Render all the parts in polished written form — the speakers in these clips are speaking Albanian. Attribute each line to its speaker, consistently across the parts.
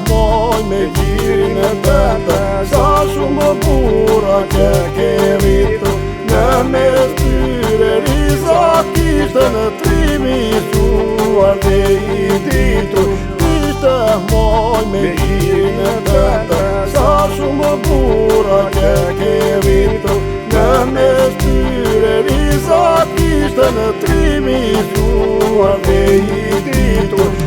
Speaker 1: moj me gjirin e tete, sa shumë bura ke rritu. Në mes tyre riza kishte në trimi suar dhe i ditur. Ishte moj me gjirin e tete, sa shumë bura ke rritu. Në mes tyre riza kishte në trimi suar dhe i ditur.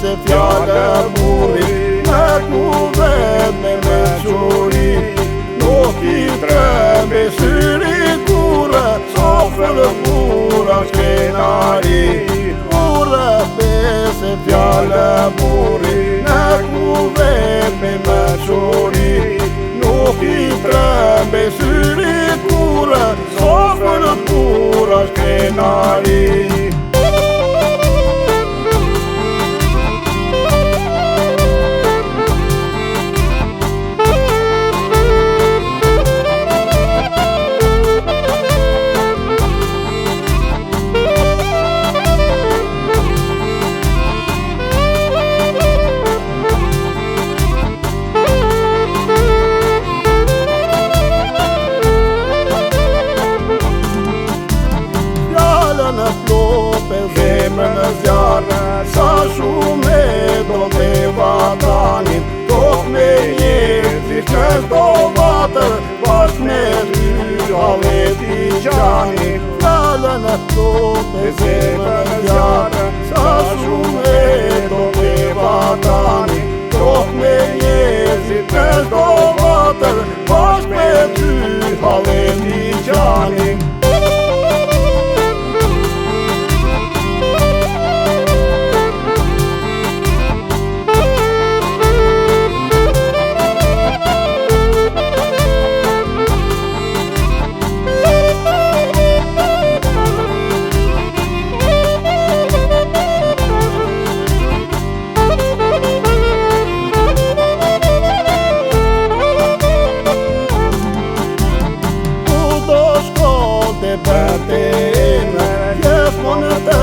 Speaker 1: Se fjallë burri me kuvet me mequri, nuk i trembe syri kure, sofër bura shkenari. Se fjallë burri me kuvet me mequri, nuk i trembe syri kure, sofër bura shkenari. Në flope zemrë në zjarë, sa shumë e do të vatanin, tok me njerëzi që do vatër, pas me ty halet i gjani. Fjallë në flope zemrë në zjarë, sa shumë e do të vatanin, tok me njerëzi që do vatër, pas me ty halet i gjani. Bete eme, gjithmonë të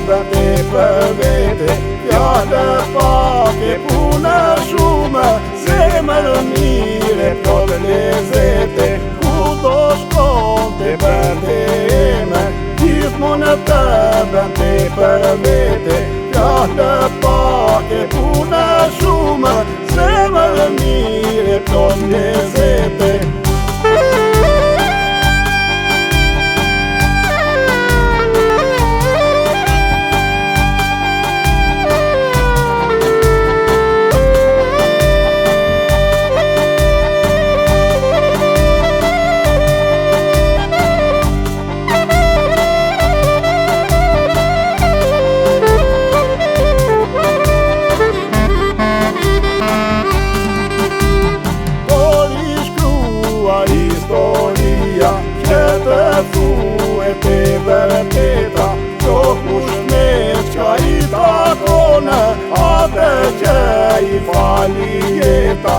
Speaker 1: bete për vete, fjallë pake punë shume, zemër mire plot lezete. Kudo shkonte bete eme, gjithmonë të bete për vete, fjallë pake punë shume, zemër mire plot lezete. Historia që të thuet e vërteta, qok mushmet që i takone, atë që i fali jeta.